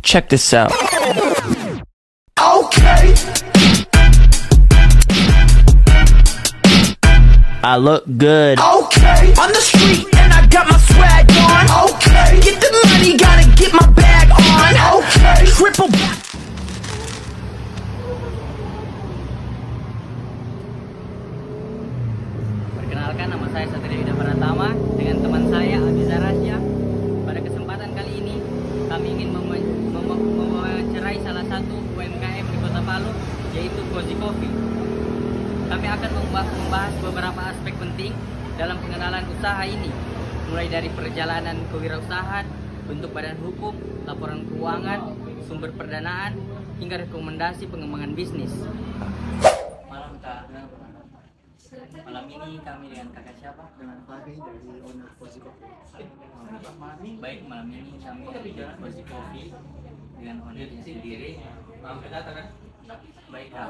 Check this out. Okay. I look good. Okay. On the street and I got my swag on. Okay. Get the money, gotta get my bag on. Okay. Triple back. Perkenalkan, nama saya Satria Yuda Pratama dengan teman saya Abiza Rasya. Pada kesempatan kali ini kami ingin mewawancarai salah satu UMKM di Kota Palu, yaitu Cozy Coffee. Kami akan membahas beberapa aspek penting dalam pengenalan usaha ini, mulai dari perjalanan kewirausahaan, bentuk badan hukum, laporan keuangan, sumber pendanaan, hingga rekomendasi pengembangan bisnis. Malam Kak. Malam ini kami dengan kakak siapa? Dengan Fahri dari owner Cozy Coffee. Baik, malam ini kami dari Cozy Coffee dengan ownernya sendiri. Baik Kak,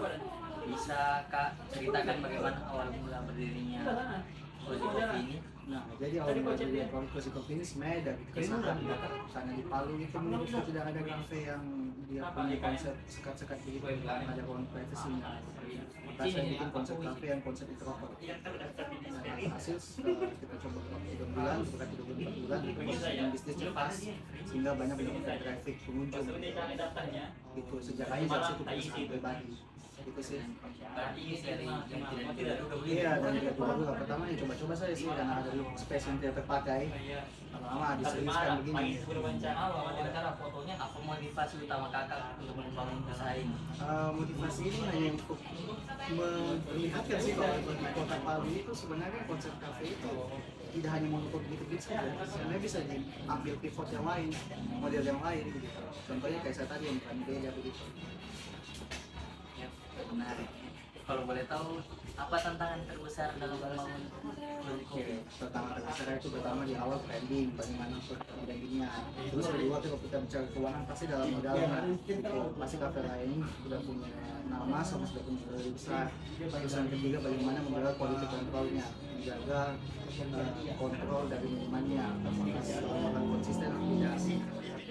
bisa Kak ceritakan bagaimana awal mula berdirinya Cozy Coffee ini? Nah, jadi awal mula dari Cozy Coffee ini sebenarnya dari keresahan ya, karena di Palu itu menurutku tidak ada kafe yang dia punya konsep sekat-sekat begitu, ada ruang privacy-nya. Maka saya bikin konsep kafe yang konsep introvert. Nah, hasil kita coba 3 bulan, bukan 3 bulan, yang bisnisnya pas, sehingga banyak mendapatkan traffic pengunjung. Gitu, sejak aja dari situ bisa pribadi. Itu sih. Berarti dari yang tidak Iya, dan tidak dulu pertama ya coba-coba saya sih, karena ada space yang tidak terpakai. Lama-lama diseriuskan begini. Wawancara fotonya, apa motivasi utama kakak untuk membangun usaha ini? Motivasi ini hanya untuk memperlihatkan sih kalau di Kota Palu itu sebenarnya konsep kafe itu tidak hanya menutup gitu-gitu saja, sebenarnya bisa diambil pivot yang lain, model yang lain gitu. Contohnya kayak saya tadi yang bukan beda begitu. Ya, menarik. Kalau boleh tahu, apa tantangan terbesar dalam membangun Cozy Coffee? Pertama terbesar itu pertama di awal branding, bagaimana brandingnya. Terus kedua kalau kita bicara keuangan pasti dalam modal itu pasti kafe lain sudah punya nama sama sudah punya modal besar. Terus yang ketiga bagaimana menjaga quality controlnya, menjaga kontrol dari minumannya, apakah konsisten atau tidak.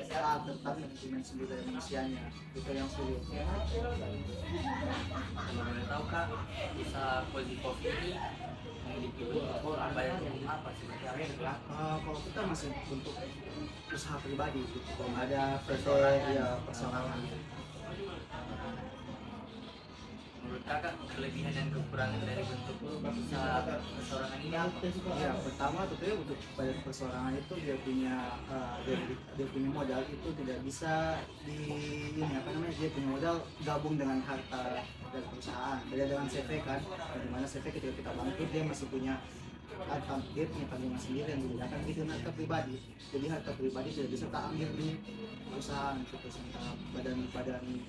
Tetap manajemen sendiri dari manusianya, itu yang sulit. Kalau boleh tahu Kak, usaha Cozy Coffee ini memiliki bentuk bayar umum apa seperti apa? Kalau kita masih untuk usaha pribadi, gitu. Ada PT ya persoalan. Menurut kakak, kelebihan dan kekurangan dari bentuk usaha perseorangan ini apa? Ya, pertama tentunya untuk bayar perseorangan itu dia punya modal itu tidak bisa dia punya modal gabung dengan harta dari perusahaan. Beda dengan CV kan, dimana CV ketika kita bangkit dia masih punya dia punya tanggungan sendiri yang dibedakan gitu harta pribadi. Jadi harta pribadi tidak bisa kita ambil di perusahaan gitu, sementara badan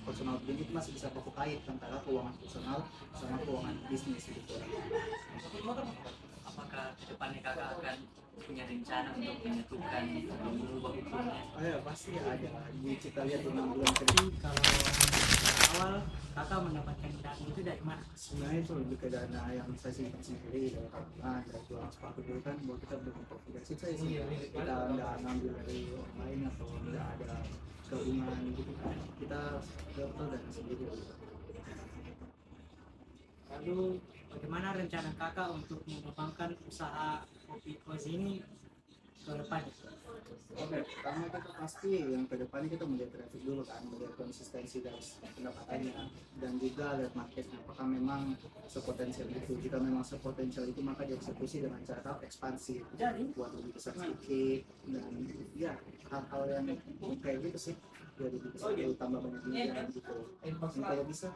personal branding itu masih bisa fokus kait antara keuangan personal sama keuangan bisnis gitu. Apakah kedepannya kakak akan punya rencana untuk menyatukan atau mengubah hukumnya? Oh ya pasti ada. Jadi kita lihat 6 bulan ke depan. Kalau awal kakak mendapatkan dana itu dari mana? Sebenarnya itu lebih ke dana yang saya simpan sendiri dari tabungan, dari jualan sepatu dulu kan, bahwa kita belum progresif saya sih, kita nggak ngambil dari orang lain atau nggak ada gabungan gitu kan, kita dapat dana sendiri. Lalu bagaimana rencana kakak untuk mengembangkan usaha kopi Cozy ini ke depan? Oke, pertama kita pasti yang ke depannya kita melihat traffic dulu kan, melihat konsistensi dari pendapatannya dan juga lihat marketnya apakah memang sepotensial itu. Jika memang sepotensial itu maka dieksekusi dengan cara ekspansi, buat lebih besar sedikit dan ya hal-hal yang kayak gitu sih, biar lebih besar tambah banyak pilihan gitu. Kalau bisa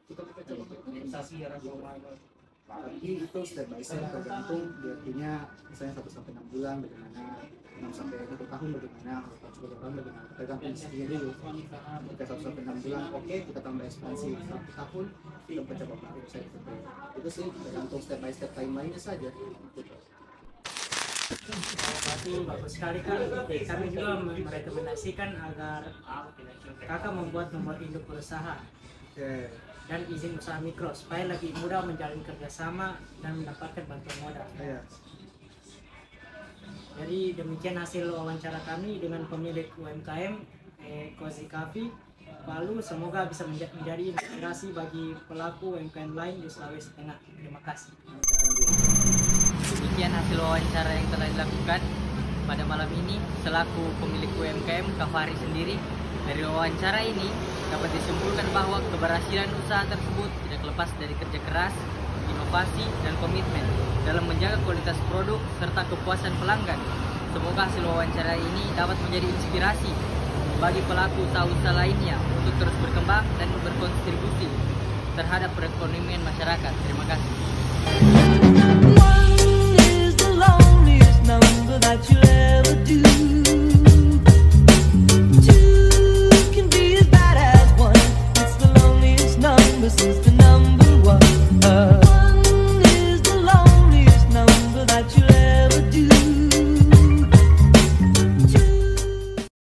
kita coba investasi ya tapi itu step by step tergantung dia punya misalnya 1-6 bulan bagaimana, 6-1 tahun bagaimana, 10 tahun bagaimana, tergantung istrinya dulu. Ketika 1-6 bulan oke, kita tambah ekspansi 1 tahun kita mencoba melakukan itu sih tergantung step by step timeline-nya saja gitu. Berarti bagus sekali kan. Kami juga merekomendasikan agar kakak membuat nomor induk berusaha dan izin usaha mikro supaya lebih mudah menjalin kerjasama dan mendapatkan bantuan modal. Jadi demikian hasil wawancara kami dengan pemilik UMKM Cozy Coffee Palu. Semoga bisa menjadi inspirasi bagi pelaku UMKM lain di Sulawesi Tengah. Terima kasih. Demikian hasil wawancara yang telah dilakukan pada malam ini selaku pemilik UMKM Kafari sendiri. Dari wawancara ini dapat disimpulkan bahwa keberhasilan usaha tersebut tidak lepas dari kerja keras, inovasi, dan komitmen dalam menjaga kualitas produk serta kepuasan pelanggan. Semoga hasil wawancara ini dapat menjadi inspirasi bagi pelaku usaha-usaha lainnya untuk terus berkembang dan berkontribusi terhadap perekonomian masyarakat. Terima kasih. One is the loneliest number that you'll ever do.